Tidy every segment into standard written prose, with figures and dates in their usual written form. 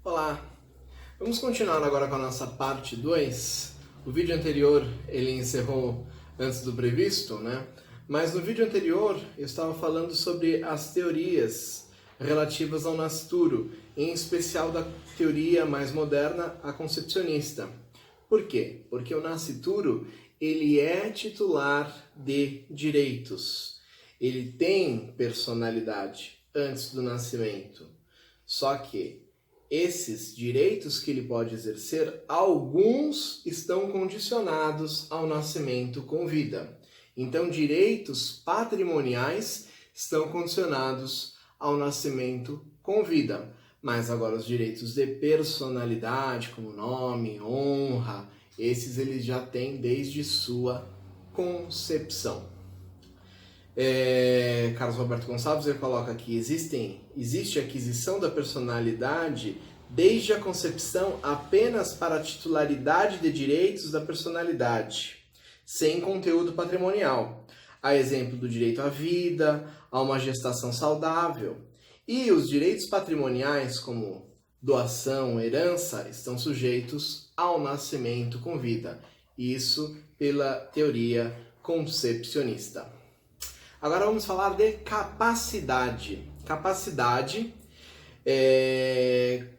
Olá, vamos continuar agora com a nossa parte 2. O vídeo anterior ele encerrou antes do previsto, né? Mas no vídeo anterior eu estava falando sobre as teorias relativas ao nascituro, em especial da teoria mais moderna, a concepcionista. Por quê? Porque o nascituro ele é titular de direitos. Ele tem personalidade antes do nascimento. Só que esses direitos que ele pode exercer, alguns estão condicionados ao nascimento com vida. Então, direitos patrimoniais estão condicionados ao nascimento com vida. Mas agora os direitos de personalidade, como nome, honra, esses ele já tem desde sua concepção. Carlos Roberto Gonçalves ele coloca aqui, existe aquisição da personalidade desde a concepção apenas para a titularidade de direitos da personalidade, sem conteúdo patrimonial. A exemplo do direito à vida, a uma gestação saudável. E os direitos patrimoniais, como doação, herança, estão sujeitos ao nascimento com vida. Isso pela teoria concepcionista. Agora vamos falar de capacidade. Capacidade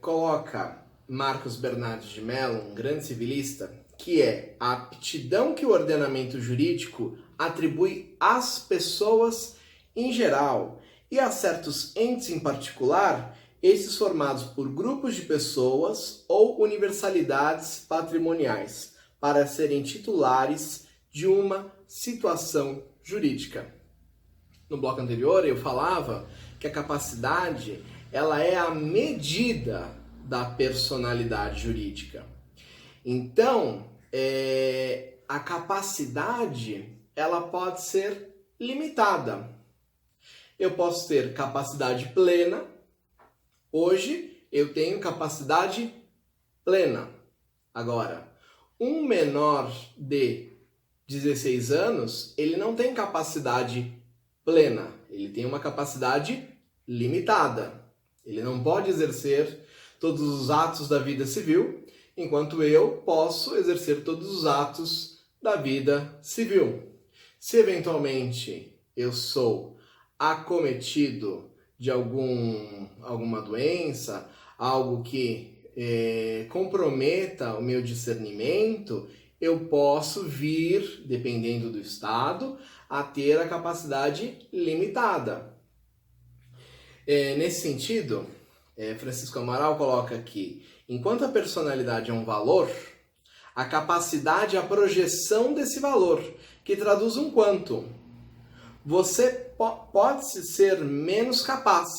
coloca Marcos Bernardes de Mello, um grande civilista, que é a aptidão que o ordenamento jurídico atribui às pessoas em geral e a certos entes em particular, esses formados por grupos de pessoas ou universalidades patrimoniais, para serem titulares de uma situação jurídica. No bloco anterior eu falava que a capacidade ela é a medida da personalidade jurídica. Então, a capacidade ela pode ser limitada. Eu posso ter capacidade plena. Hoje eu tenho capacidade plena. Agora, um menor de 16 anos, ele não tem capacidade plena, ele tem uma capacidade limitada. Ele não pode exercer todos os atos da vida civil, enquanto eu posso exercer todos os atos da vida civil. Se eventualmente eu sou acometido de alguma doença, algo que comprometa o meu discernimento, eu posso vir, dependendo do estado, a ter a capacidade limitada. Nesse sentido, Francisco Amaral coloca aqui, enquanto a personalidade é um valor, a capacidade é a projeção desse valor, que traduz um quanto. Você pode ser menos capaz,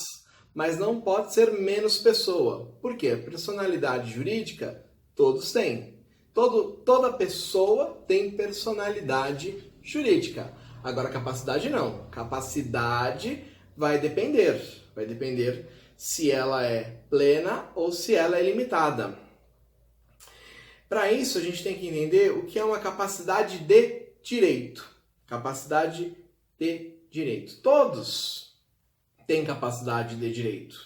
mas não pode ser menos pessoa. Por quê? A personalidade jurídica, todos têm. Toda pessoa tem personalidade jurídica. Agora, capacidade não. Capacidade vai depender se ela é plena ou se ela é limitada. Para isso, a gente tem que entender o que é uma capacidade de direito. Capacidade de direito. Todos têm capacidade de direito.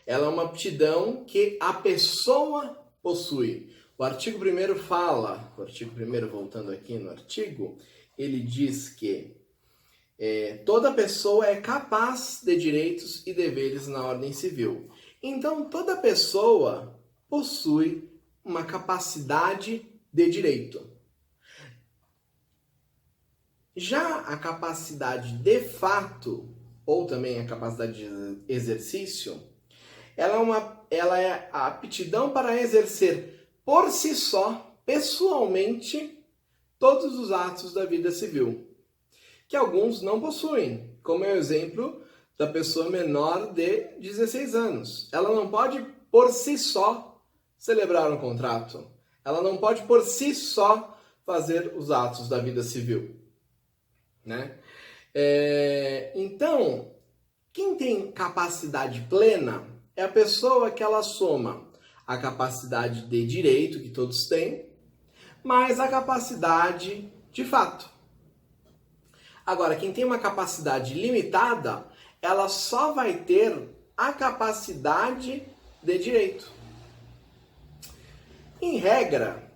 Ela é uma aptidão que a pessoa possui. O artigo 1º fala, voltando aqui no artigo, ele diz que toda pessoa é capaz de direitos e deveres na ordem civil. Então, toda pessoa possui uma capacidade de direito. Já a capacidade de fato, ou também a capacidade de exercício, ela é a aptidão para exercer por si só, pessoalmente, todos os atos da vida civil, que alguns não possuem, como é o exemplo da pessoa menor de 16 anos. Ela não pode, por si só, celebrar um contrato. Ela não pode, por si só, fazer os atos da vida civil. Né? Então, quem tem capacidade plena é a pessoa que ela soma a capacidade de direito, que todos têm, mais a capacidade de fato. Agora, quem tem uma capacidade limitada, ela só vai ter a capacidade de direito. Em regra,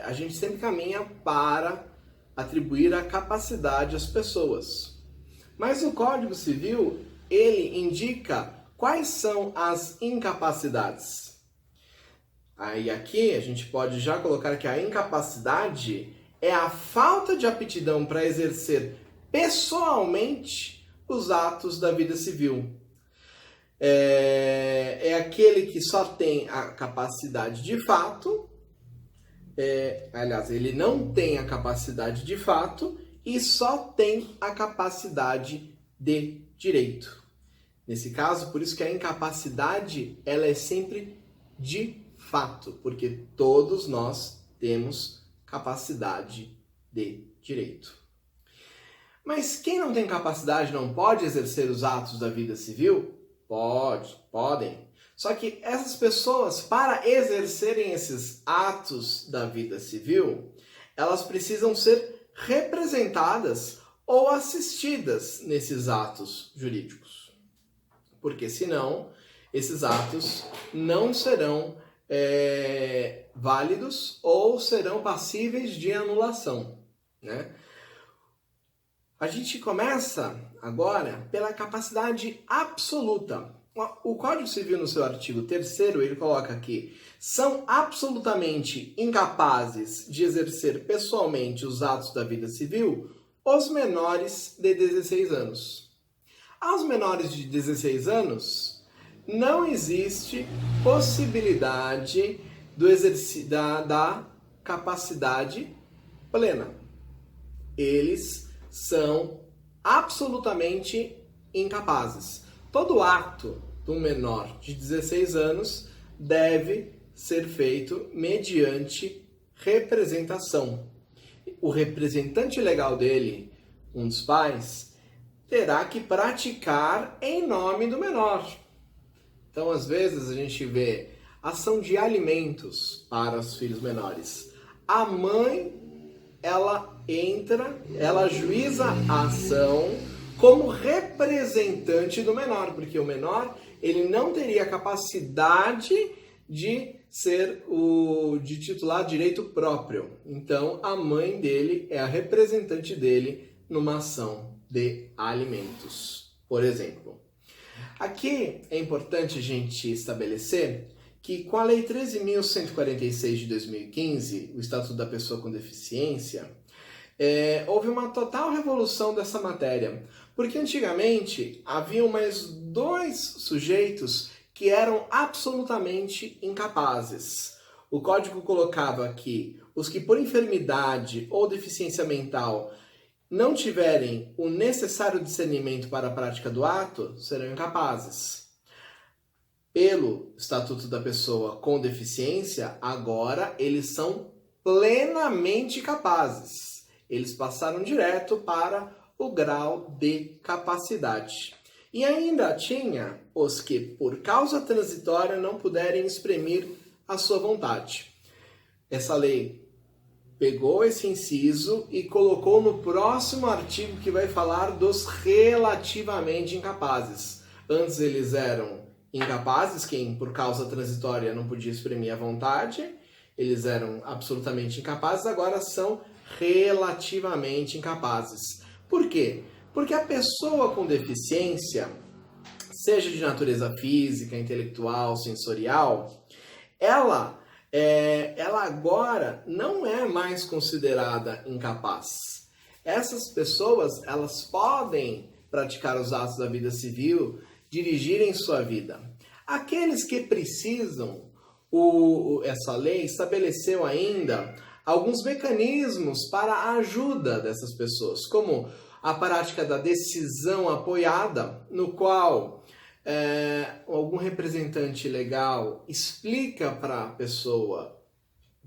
a gente sempre caminha para atribuir a capacidade às pessoas. Mas o Código Civil, ele indica quais são as incapacidades. Aí aqui a gente pode já colocar que a incapacidade é a falta de aptidão para exercer pessoalmente os atos da vida civil. É aquele que só tem a capacidade de fato, aliás, ele não tem a capacidade de fato e só tem a capacidade de direito. Nesse caso, por isso que a incapacidade ela é sempre de fato, porque todos nós temos capacidade de direito. Mas quem não tem capacidade não pode exercer os atos da vida civil? Podem. Só que essas pessoas, para exercerem esses atos da vida civil, elas precisam ser representadas ou assistidas nesses atos jurídicos. Porque senão, esses atos não serão válidos ou serão passíveis de anulação, né? A gente começa agora pela capacidade absoluta. O Código Civil, no seu artigo 3º, ele coloca que são absolutamente incapazes de exercer pessoalmente os atos da vida civil os menores de 16 anos. Aos menores de 16 anos, não existe possibilidade do exercício da capacidade plena. Eles são absolutamente incapazes. Todo ato do menor de 16 anos deve ser feito mediante representação. O representante legal dele, um dos pais, terá que praticar em nome do menor. Então, às vezes, a gente vê ação de alimentos para os filhos menores. A mãe, ela ajuiza a ação como representante do menor, porque o menor, ele não teria capacidade de de titular direito próprio. Então, a mãe dele é a representante dele numa ação de alimentos, por exemplo. Aqui é importante a gente estabelecer que com a Lei 13.146 de 2015, o Estatuto da Pessoa com Deficiência, houve uma total revolução dessa matéria, porque antigamente haviam mais 2 sujeitos que eram absolutamente incapazes. O Código colocava que os que por enfermidade ou deficiência mental não tiverem o necessário discernimento para a prática do ato, serão incapazes. Pelo Estatuto da Pessoa com Deficiência, agora eles são plenamente capazes. Eles passaram direto para o grau de capacidade. E ainda tinha os que, por causa transitória, não puderem exprimir a sua vontade. Essa lei pegou esse inciso e colocou no próximo artigo que vai falar dos relativamente incapazes. Antes eles eram incapazes, quem por causa transitória não podia exprimir a vontade, eles eram absolutamente incapazes, agora são relativamente incapazes. Por quê? Porque a pessoa com deficiência, seja de natureza física, intelectual, sensorial, ela agora não é mais considerada incapaz. Essas pessoas, elas podem praticar os atos da vida civil, dirigirem sua vida. Aqueles que precisam, essa lei estabeleceu ainda alguns mecanismos para a ajuda dessas pessoas, como a prática da decisão apoiada, no qual algum representante legal explica para a pessoa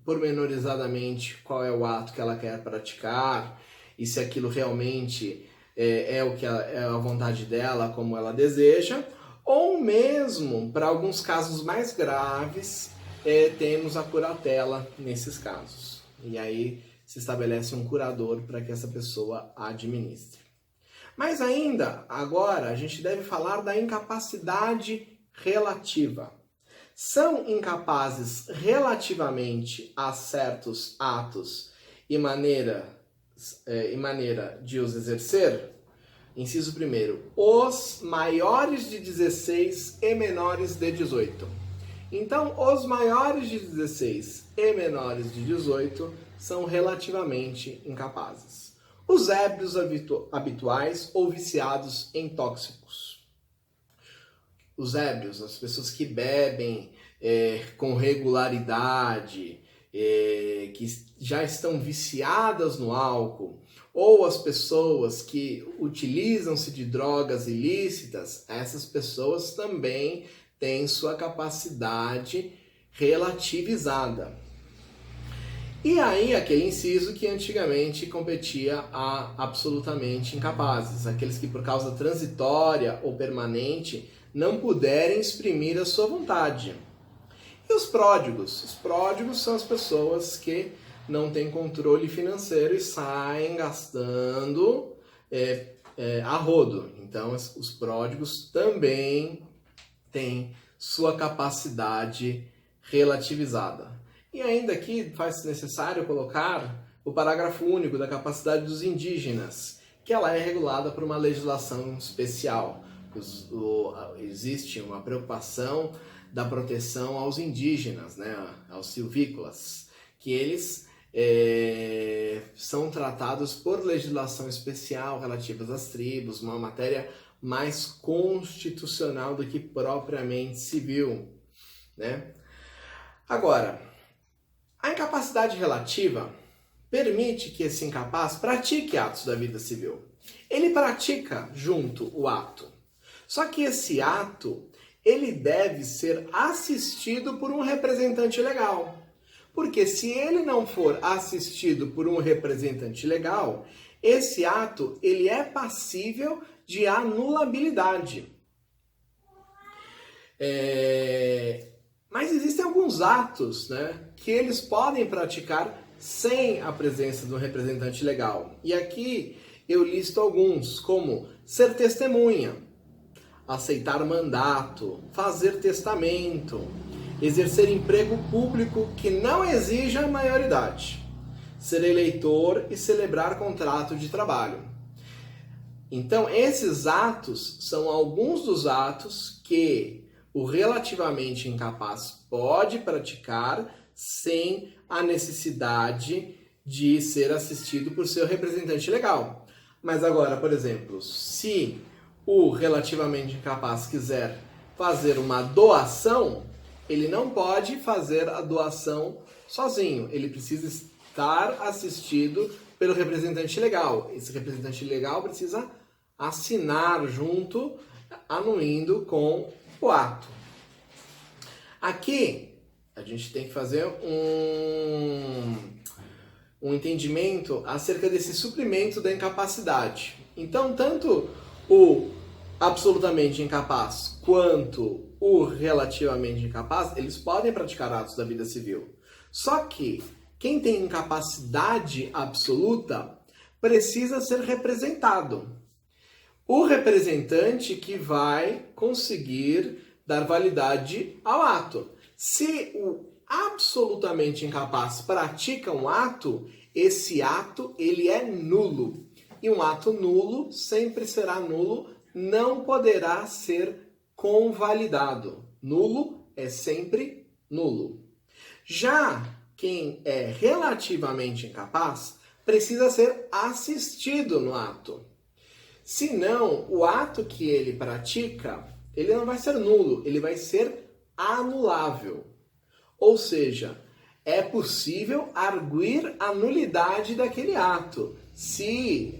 pormenorizadamente qual é o ato que ela quer praticar e se aquilo realmente é o que é a vontade dela, como ela deseja, ou mesmo, para alguns casos mais graves, temos a curatela nesses casos. E aí se estabelece um curador para que essa pessoa administre. Mas ainda, agora, a gente deve falar da incapacidade relativa. são incapazes relativamente a certos atos e maneira de os exercer? Inciso 1º, os maiores de 16 e menores de 18. Então, os maiores de 16 e menores de 18 são relativamente incapazes. Os ébrios habituais ou viciados em tóxicos. Os ébrios, as pessoas que bebem com regularidade, que já estão viciadas no álcool, ou as pessoas que utilizam-se de drogas ilícitas, essas pessoas também têm sua capacidade relativizada. E aí, aquele inciso que antigamente competia a absolutamente incapazes, aqueles que por causa transitória ou permanente não puderem exprimir a sua vontade. E os pródigos? Os pródigos são as pessoas que não têm controle financeiro e saem gastando a rodo. Então, os pródigos também têm sua capacidade relativizada. E ainda aqui faz necessário colocar o parágrafo único da capacidade dos indígenas, que ela é regulada por uma legislação especial. Existe uma preocupação da proteção aos indígenas, né, aos silvícolas, que eles são tratados por legislação especial relativa às tribos, uma matéria mais constitucional do que propriamente civil, né? Agora, a incapacidade relativa permite que esse incapaz pratique atos da vida civil. Ele pratica junto o ato. Só que esse ato, ele deve ser assistido por um representante legal. Porque se ele não for assistido por um representante legal, esse ato ele é passível de anulabilidade. Mas existem alguns atos, né, que eles podem praticar sem a presença de um representante legal. E aqui eu listo alguns, como ser testemunha, aceitar mandato, fazer testamento, exercer emprego público que não exija maioridade, ser eleitor e celebrar contrato de trabalho. Então, esses atos são alguns dos atos que o relativamente incapaz pode praticar sem a necessidade de ser assistido por seu representante legal. Mas agora, por exemplo, se o relativamente incapaz quiser fazer uma doação, ele não pode fazer a doação sozinho. Ele precisa estar assistido pelo representante legal. Esse representante legal precisa assinar junto, anuindo com o ato. Aqui, a gente tem que fazer um entendimento acerca desse suprimento da incapacidade. Então, tanto o absolutamente incapaz quanto o relativamente incapaz, eles podem praticar atos da vida civil. Só que quem tem incapacidade absoluta precisa ser representado. O representante que vai conseguir dar validade ao ato. Se o absolutamente incapaz pratica um ato, esse ato ele é nulo. E um ato nulo sempre será nulo, não poderá ser convalidado. Nulo é sempre nulo. Já quem é relativamente incapaz precisa ser assistido no ato. Senão, o ato que ele pratica, ele não vai ser nulo, ele vai ser anulável. Ou seja, é possível arguir a nulidade daquele ato, se,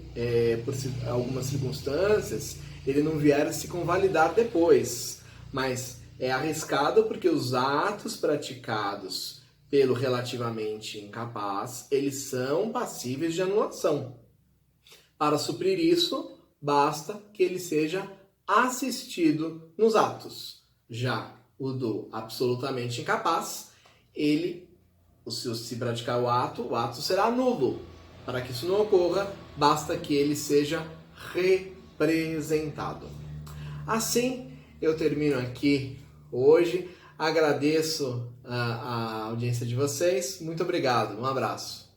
por algumas circunstâncias, ele não vier a se convalidar depois. Mas é arriscado porque os atos praticados pelo relativamente incapaz, eles são passíveis de anulação. Para suprir isso, basta que ele seja assistido nos atos. Já o do absolutamente incapaz, se praticar o ato será nulo. Para que isso não ocorra, basta que ele seja representado. Assim, eu termino aqui hoje Agradeço a audiência de vocês. Muito obrigado. Um abraço.